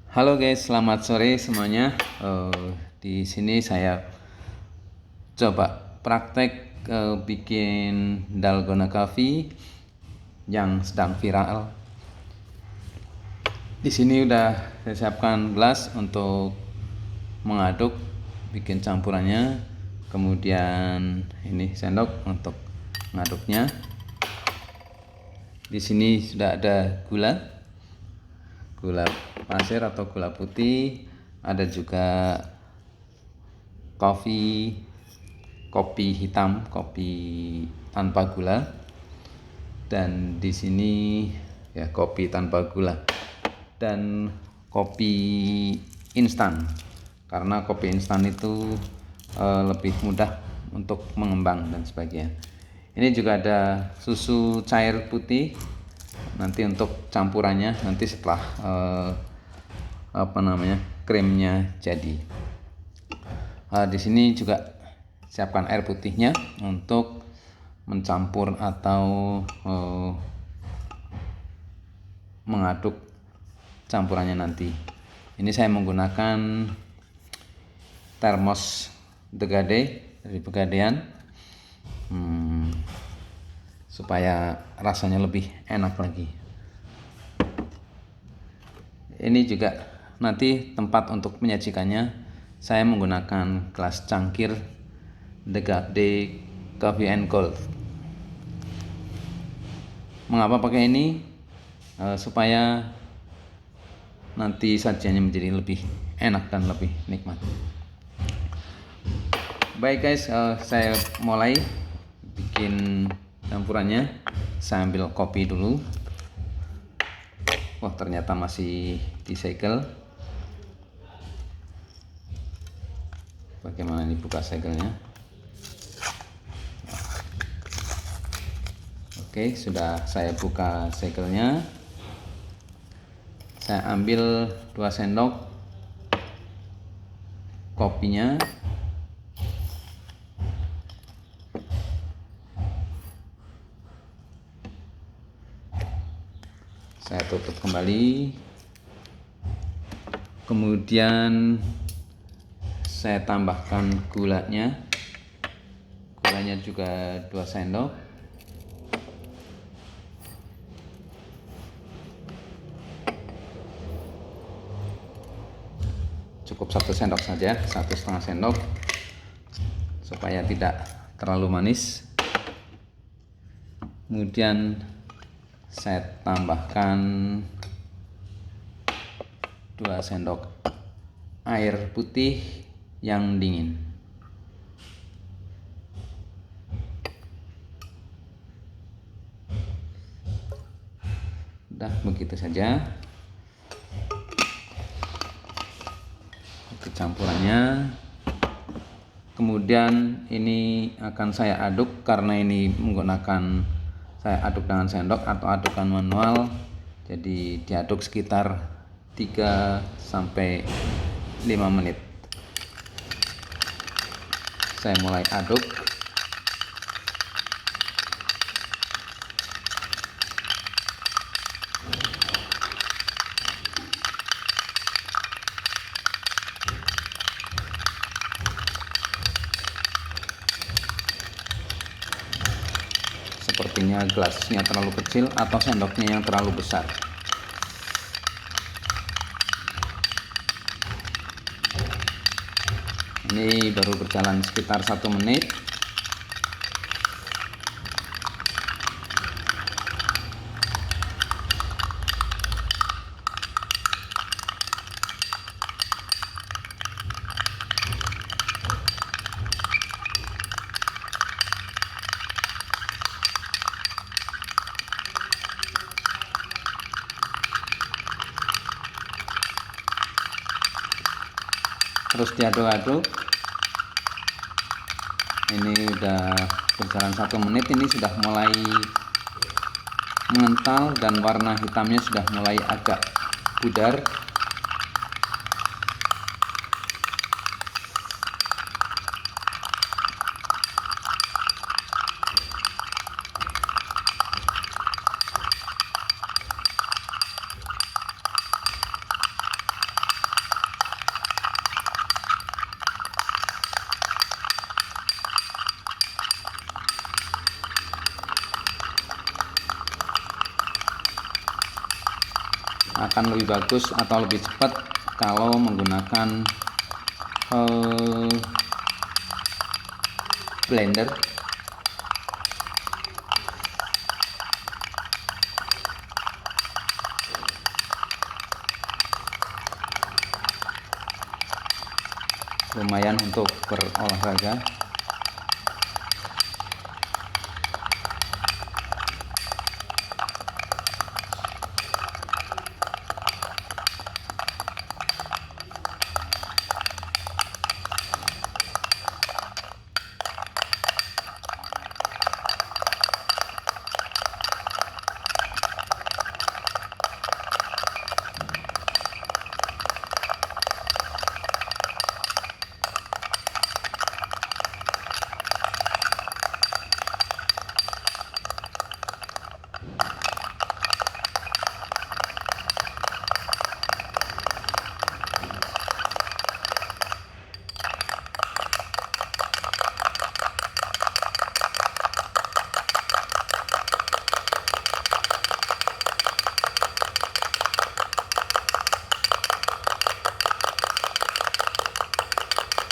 Halo guys, selamat sore semuanya. Di sini saya coba praktek bikin dalgona coffee yang sedang viral. Di sini udah saya siapkan gelas untuk mengaduk, bikin campurannya. Kemudian ini sendok untuk mengaduknya. Di sini sudah ada gula pasir atau gula putih, ada juga kopi hitam, kopi tanpa gula, dan di sini ya kopi tanpa gula dan kopi instan, karena kopi instan itu lebih mudah untuk mengembang dan sebagainya. Ini juga ada susu cair putih nanti untuk campurannya nanti setelah krimnya jadi. Di sini juga siapkan air putihnya untuk mencampur atau mengaduk campurannya nanti. Ini saya menggunakan termos Degade dari Pegadaian supaya rasanya lebih enak lagi. Ini juga nanti tempat untuk menyajikannya, saya menggunakan gelas cangkir Degade Coffee and Cold. Mengapa pakai ini? Supaya nanti sajiannya menjadi lebih enak dan lebih nikmat. Baik guys, saya mulai bikin campurannya. Saya ambil kopi dulu. Wah, ternyata masih disegel. Bagaimana ini buka segelnya? Oke, sudah saya buka segelnya. Saya ambil 2 sendok kopinya. Saya tutup kembali. Kemudian saya tambahkan gulanya. Gulanya juga 2 sendok. Cukup 1 sendok saja, 1,5 sendok supaya tidak terlalu manis. Kemudian saya tambahkan 2 sendok air putih yang dingin. Udah begitu saja. Itu campurannya. Kemudian ini akan saya aduk, karena ini saya aduk dengan sendok atau adukan manual, jadi diaduk sekitar 3 sampai 5 menit. Saya mulai aduk. Sepertinya gelasnya terlalu kecil atau sendoknya yang terlalu besar. Ini baru berjalan sekitar 1 menit. Terus diaduk-aduk. Ini udah berjalan 1 menit, ini sudah mulai mengental dan warna hitamnya sudah mulai agak pudar. akan lebih bagus atau lebih cepat kalau menggunakan blender. Lumayan untuk berolahraga.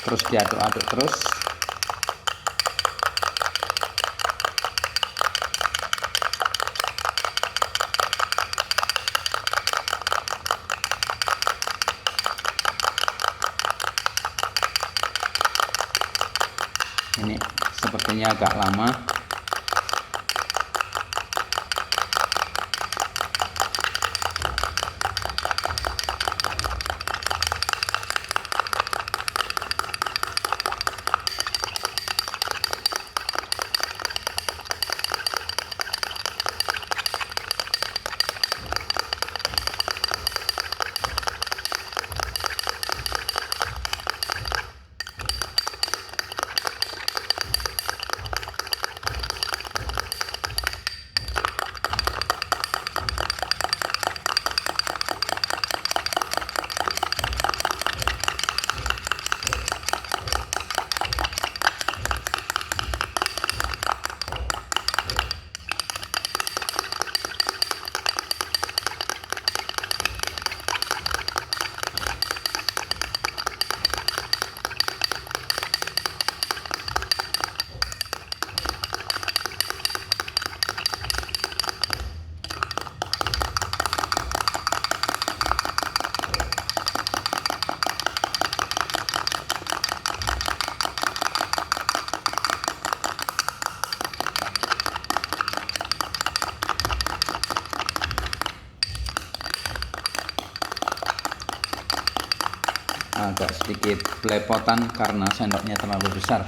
Terus diaduk-aduk terus. Ini sepertinya agak lama. Agak sedikit belepotan karena sendoknya terlalu besar.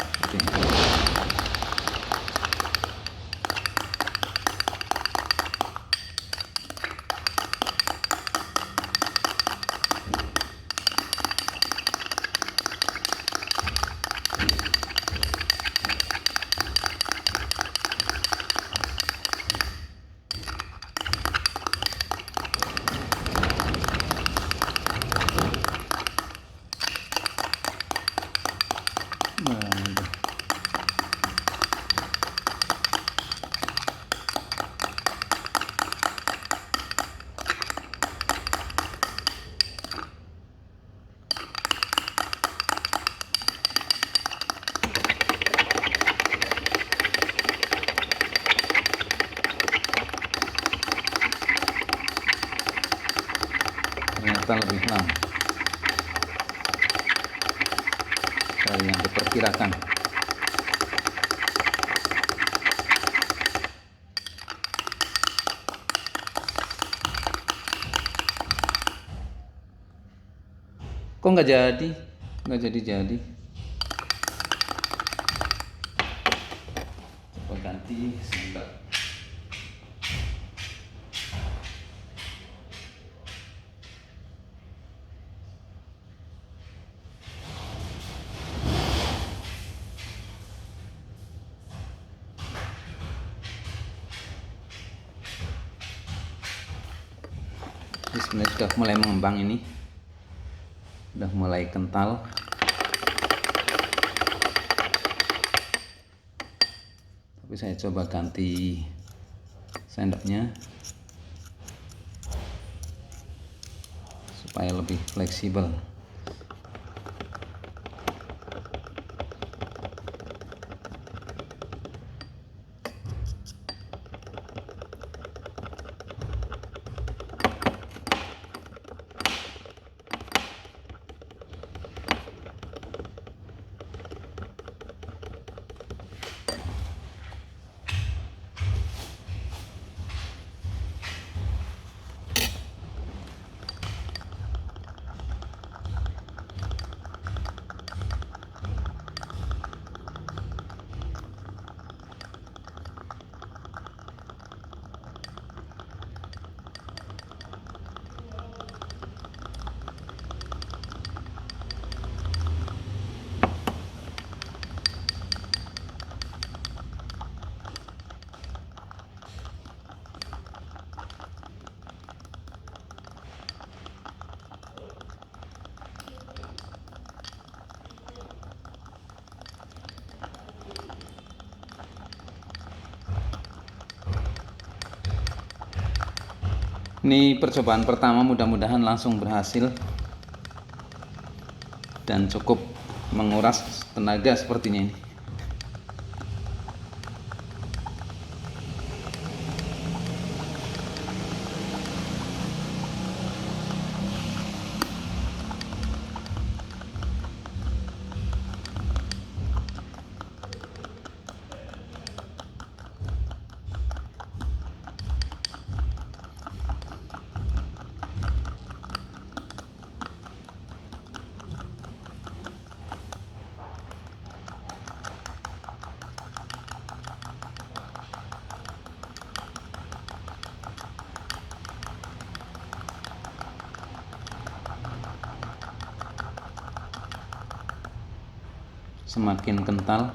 Ternyata lebih lama dari yang diperkirakan. Kok nggak jadi? Nggak jadi. Coba ganti sendok. Sebenarnya sudah mulai mengembang, ini sudah mulai kental. Tapi saya coba ganti sendoknya. supaya lebih fleksibel. Ini percobaan pertama, mudah-mudahan langsung berhasil dan cukup menguras tenaga sepertinya ini. Semakin kental.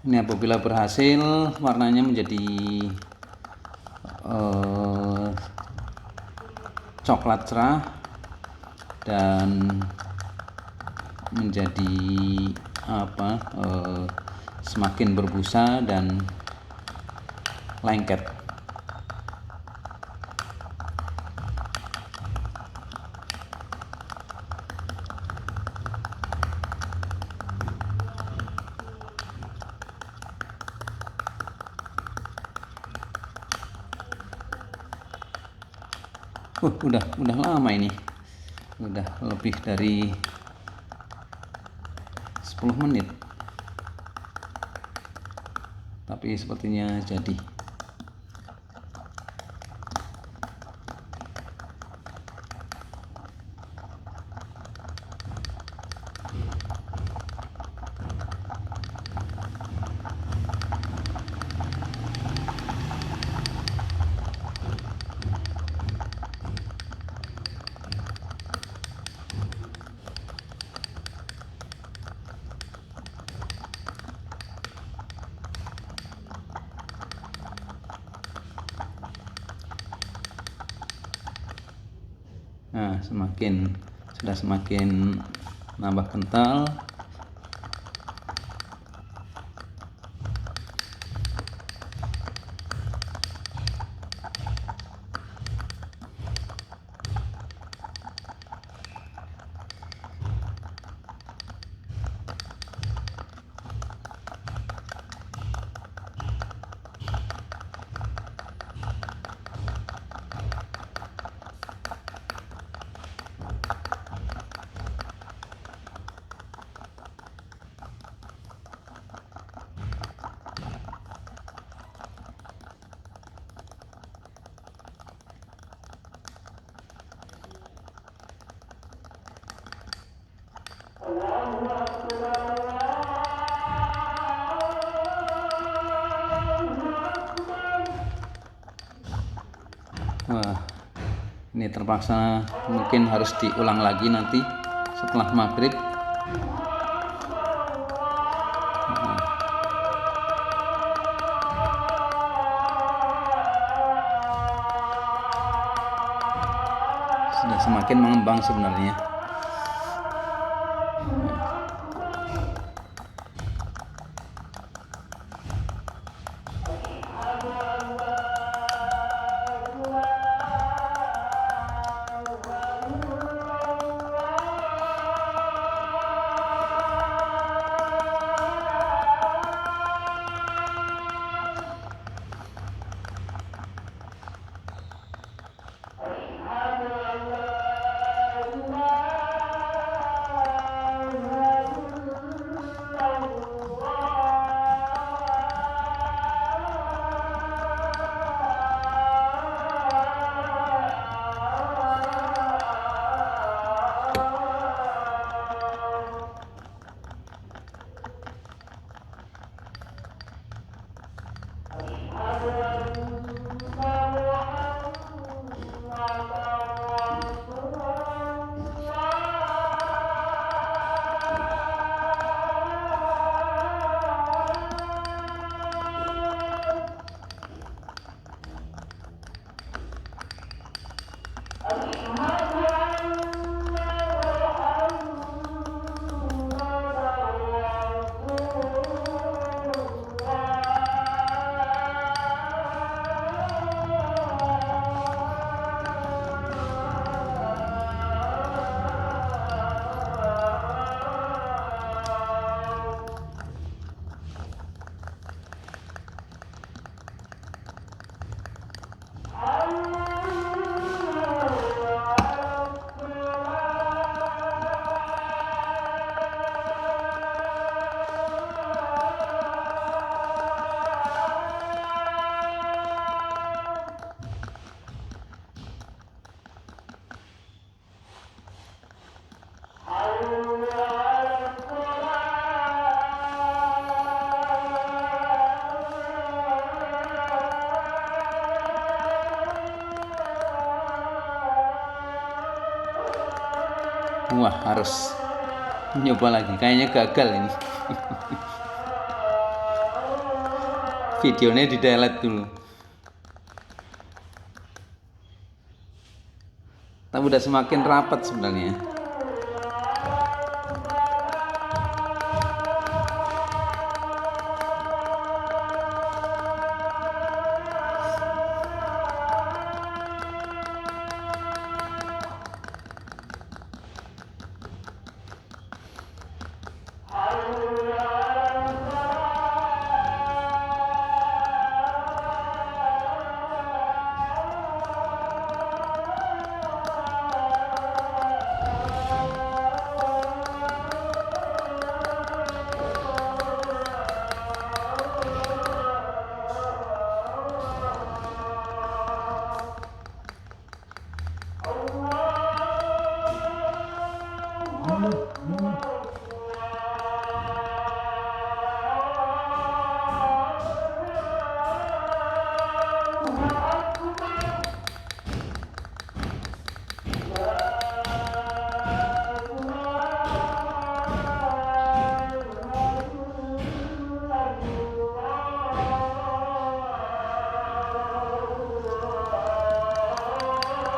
Ini apabila berhasil, warnanya menjadi coklat cerah dan menjadi semakin berbusa dan lengket. Udah lama ini, udah lebih dari 10 menit, tapi sepertinya jadi. Nah, sudah semakin nambah kental. Wah, ini terpaksa mungkin harus diulang lagi nanti setelah maghrib. Sudah semakin mengembang sebenarnya. Wah, harus nyoba lagi, kayaknya gagal ini. Videonya di delete dulu. Tapi udah semakin rapat sebenarnya.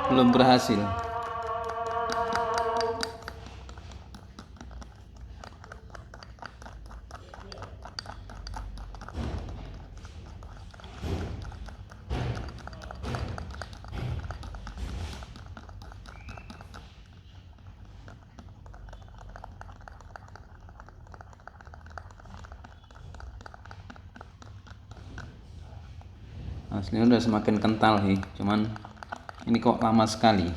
Belum berhasil. Aslinya udah semakin kental sih, cuman ini kok lama sekali.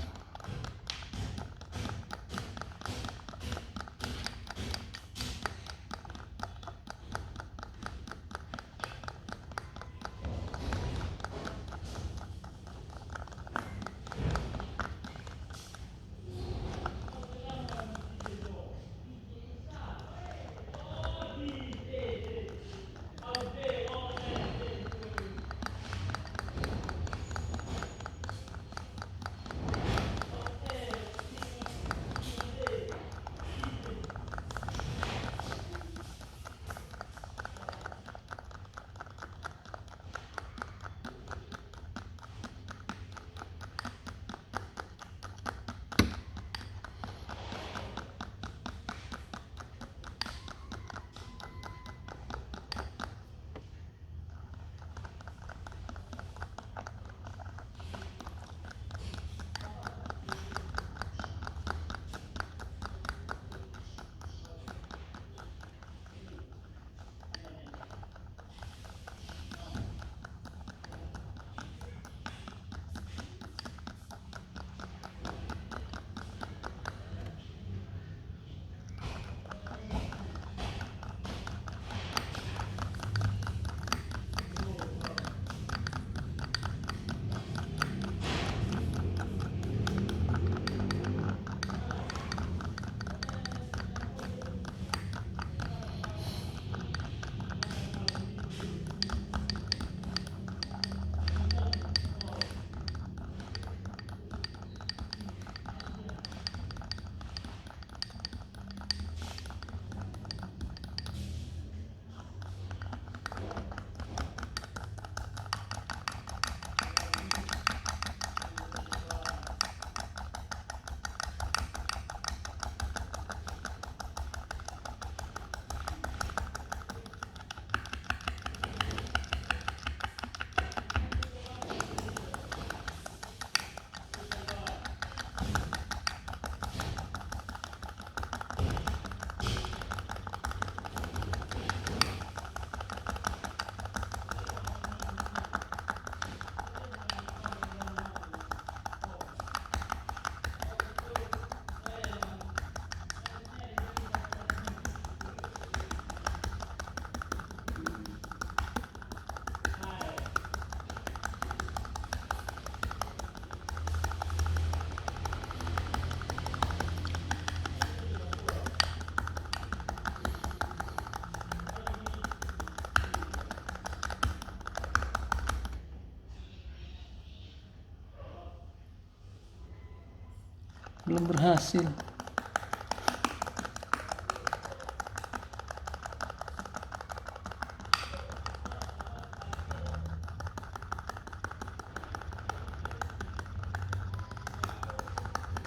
belum berhasil.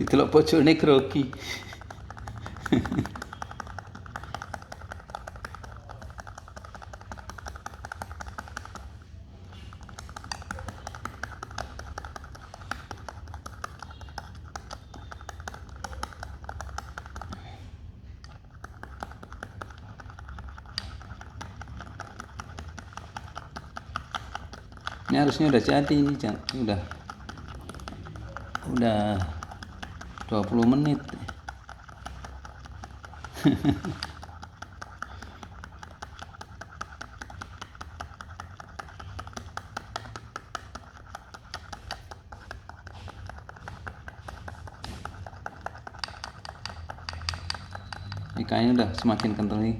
Ditelok pojokne grogi. Ini harusnya udah jadi ini, udah 20 menit. Ini kayaknya udah semakin kental nih.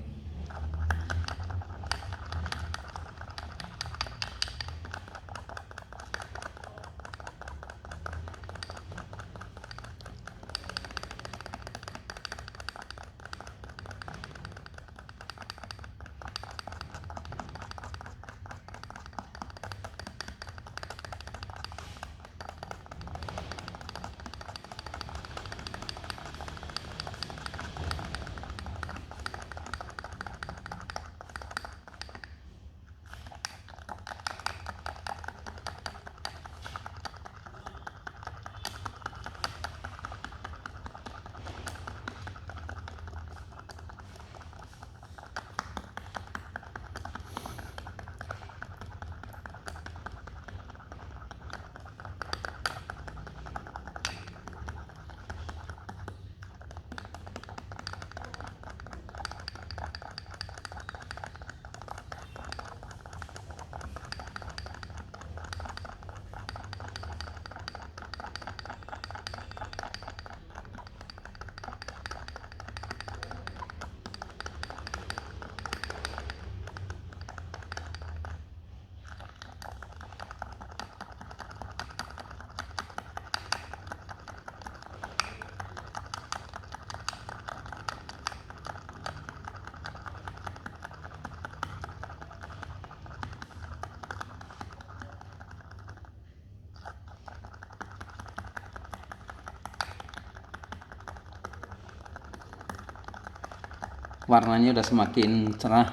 Warnanya udah semakin cerah.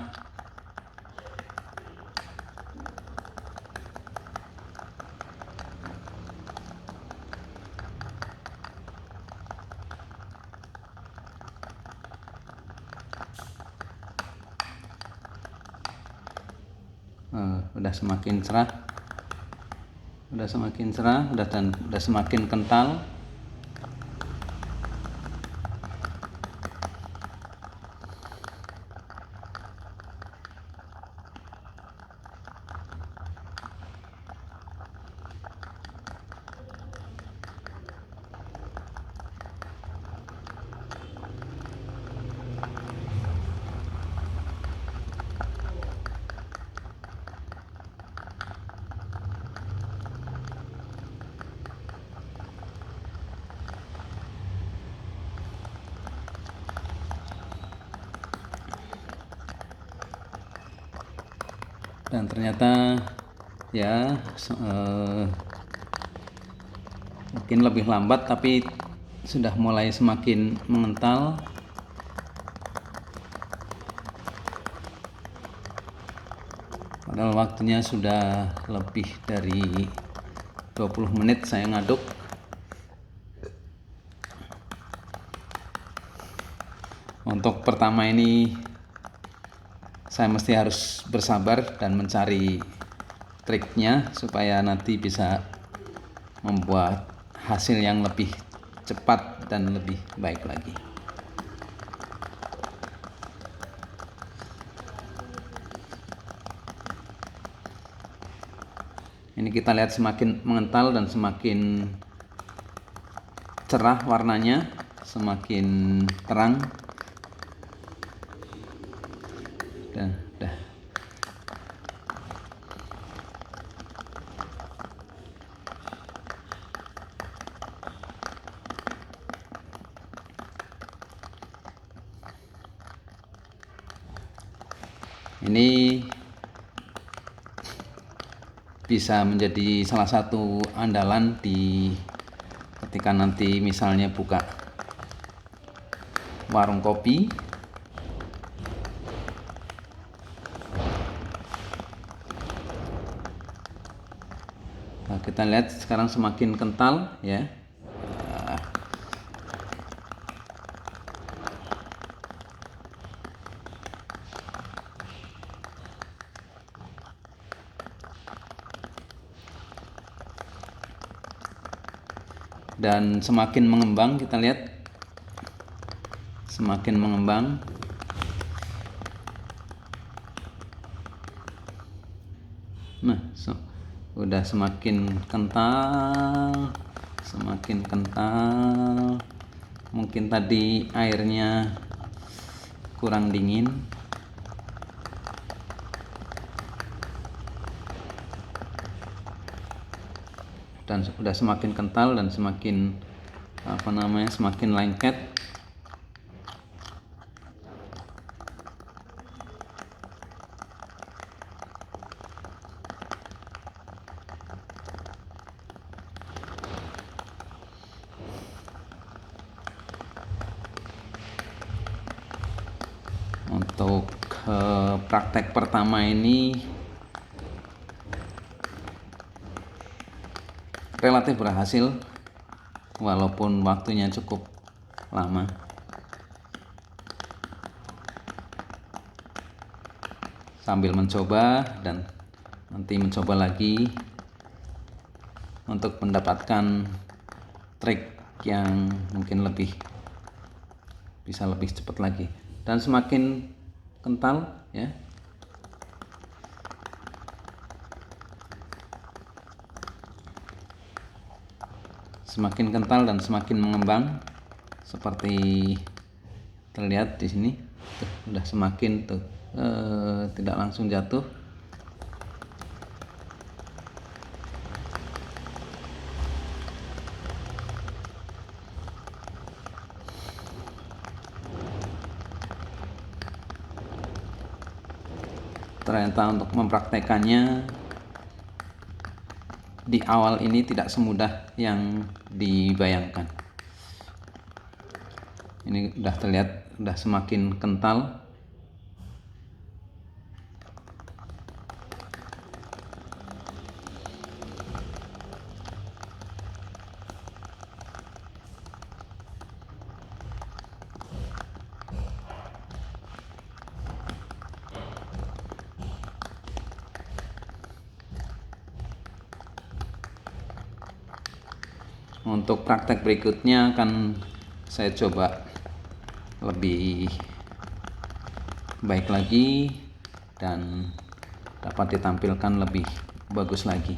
Udah semakin cerah, udah semakin kental. Dan ternyata ya mungkin lebih lambat, tapi sudah mulai semakin mengental. Padahal waktunya sudah lebih dari 20 menit saya ngaduk. Untuk pertama ini saya mesti harus bersabar dan mencari triknya supaya nanti bisa membuat hasil yang lebih cepat dan lebih baik lagi. Ini kita lihat semakin mengental dan semakin cerah warnanya, semakin terang. Dah. Ini bisa menjadi salah satu andalan ketika nanti misalnya buka warung kopi. Nah, kita lihat sekarang semakin kental ya. Dan semakin mengembang, kita lihat semakin mengembang. Nah, udah semakin kental, semakin kental. Mungkin tadi airnya kurang dingin. Dan sudah semakin kental dan semakin semakin lengket. Untuk praktek pertama ini relatif berhasil walaupun waktunya cukup lama. Sambil mencoba dan nanti mencoba lagi untuk mendapatkan trik yang mungkin bisa lebih cepat lagi. Dan semakin kental ya, semakin kental dan semakin mengembang seperti terlihat di sini. Udah semakin tidak langsung jatuh. Ternyata untuk mempraktekannya di awal ini tidak semudah yang dibayangkan. Ini udah terlihat udah semakin kental. Untuk praktek berikutnya akan saya coba lebih baik lagi dan dapat ditampilkan lebih bagus lagi.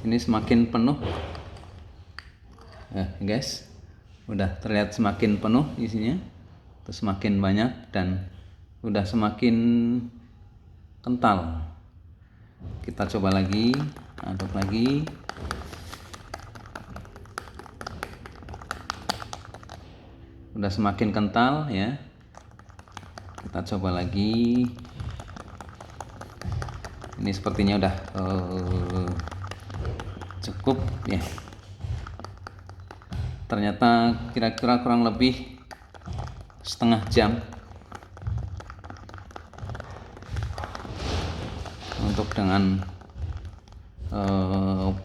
Ini semakin penuh ya guys, udah terlihat semakin penuh isinya, terus semakin banyak dan udah semakin kental. Kita coba lagi, aduk lagi. Udah semakin kental ya. Kita coba lagi. Ini sepertinya udah cukup ya. Ternyata kira-kira kurang lebih setengah jam untuk dengan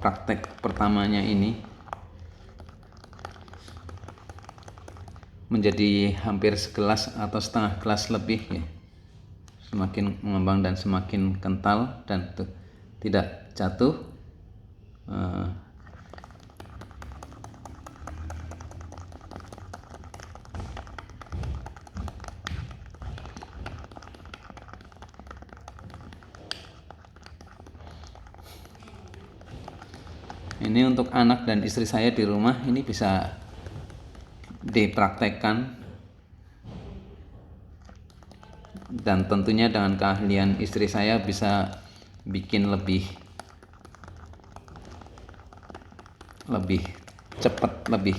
praktek pertamanya ini menjadi hampir segelas atau setengah gelas lebih ya. Semakin mengembang dan semakin kental dan tidak jatuh. Ini untuk anak dan istri saya di rumah, ini bisa dipraktekkan dan tentunya dengan keahlian istri saya bisa bikin lebih cepat, lebih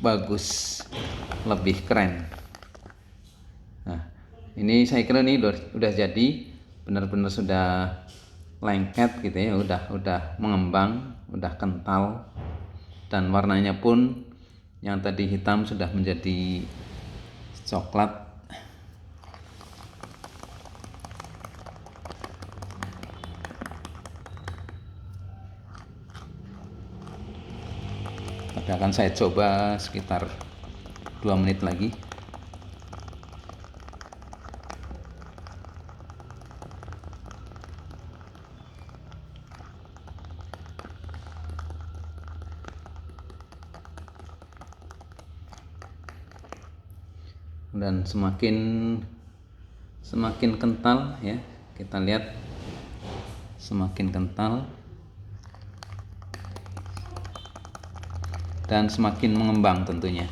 bagus, lebih keren. Nah, ini saya kira ini udah jadi, benar-benar sudah lengket gitu ya, udah mengembang, udah kental, dan warnanya pun yang tadi hitam sudah menjadi coklat. Tapi akan saya coba sekitar 2 menit lagi. Dan semakin kental ya, kita lihat semakin kental dan semakin mengembang tentunya.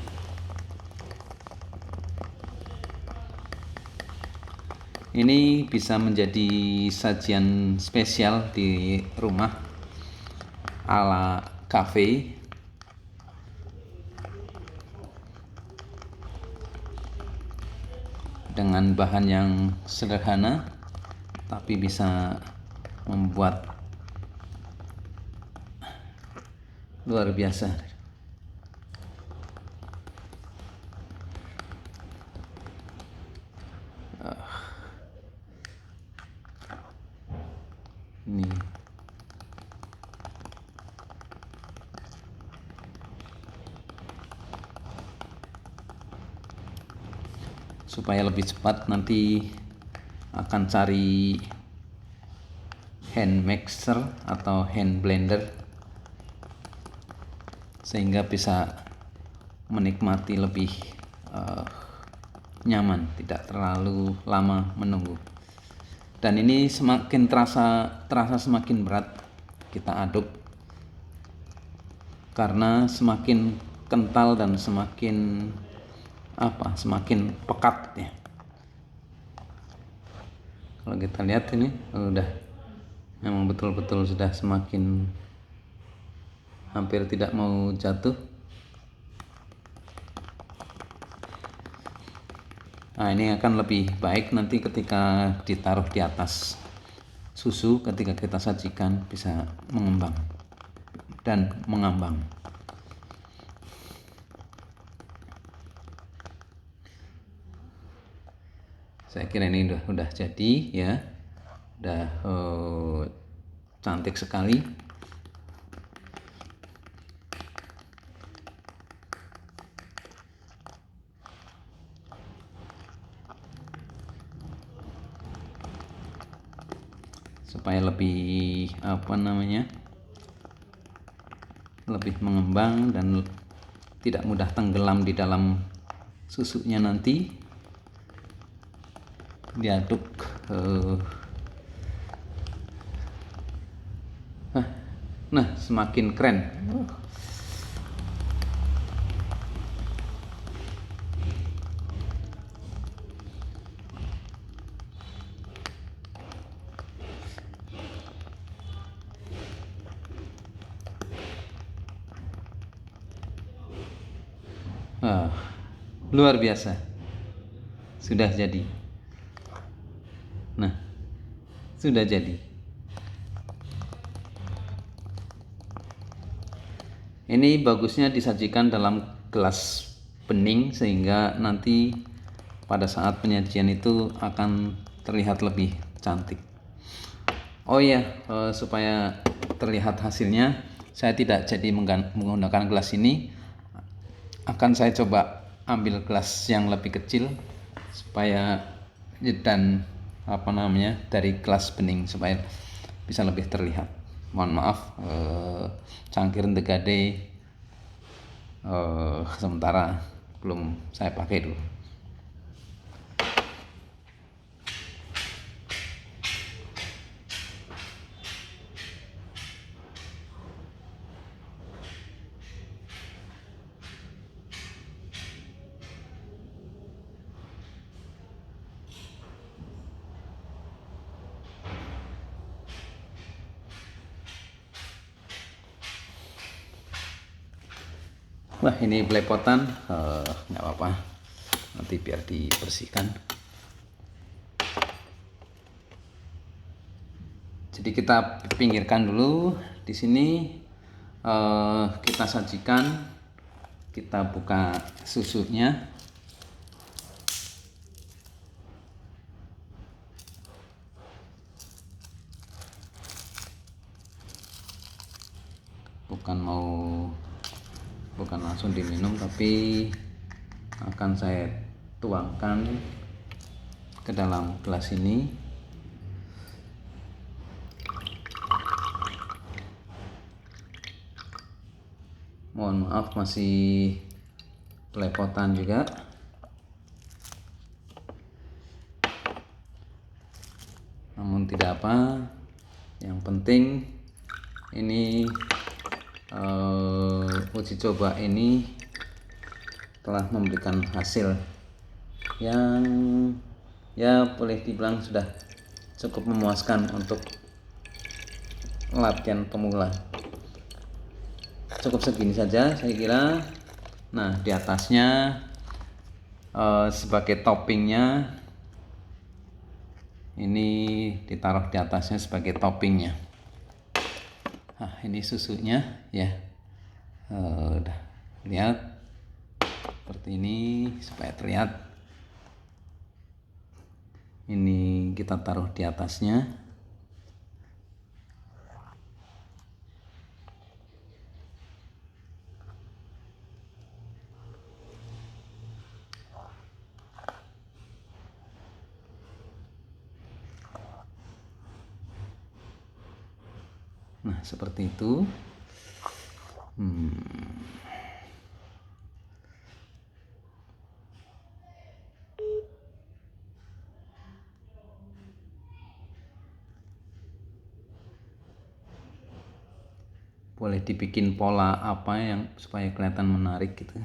Ini bisa menjadi sajian spesial di rumah ala cafe, dengan bahan yang sederhana tapi bisa membuat luar biasa. Ini supaya lebih cepat nanti akan cari hand mixer atau hand blender sehingga bisa menikmati lebih nyaman, tidak terlalu lama menunggu. Dan ini semakin terasa semakin berat kita aduk karena semakin kental dan semakin pekat ya. Kalau kita lihat ini udah memang betul-betul sudah semakin hampir tidak mau jatuh. Nah, ini akan lebih baik nanti ketika ditaruh di atas susu, ketika kita sajikan bisa mengembang dan mengambang. Saya kira ini udah jadi ya, udah cantik sekali. Supaya lebih lebih mengembang dan tidak mudah tenggelam di dalam susunya, nanti diaduk nah semakin keren. Luar biasa, sudah jadi. Nah, sudah jadi. Ini bagusnya disajikan dalam gelas bening sehingga nanti pada saat penyajian itu akan terlihat lebih cantik. Oh iya, supaya terlihat hasilnya, saya tidak jadi menggunakan gelas ini. Akan saya coba ambil gelas yang lebih kecil supaya dan dari gelas bening supaya bisa lebih terlihat. Mohon maaf, cangkir Ndegade sementara belum saya pakai dulu. Wah, ini belepotan, nggak apa-apa, nanti biar dibersihkan. Jadi kita pinggirkan dulu. Di sini kita sajikan, kita buka susunya. Bukan langsung diminum, tapi akan saya tuangkan ke dalam gelas ini. Mohon maaf masih belepotan juga. Namun tidak apa, yang penting ini uji coba ini telah memberikan hasil yang ya boleh dibilang sudah cukup memuaskan untuk latihan pemula. Cukup segini saja saya kira. Nah, di atasnya sebagai toppingnya ini ditaruh di atasnya sebagai toppingnya. Nah, ini susunya ya. Udah lihat seperti ini supaya terlihat. Ini kita taruh di atasnya. Nah, seperti itu. Boleh dibikin pola apa yang supaya kelihatan menarik gitu.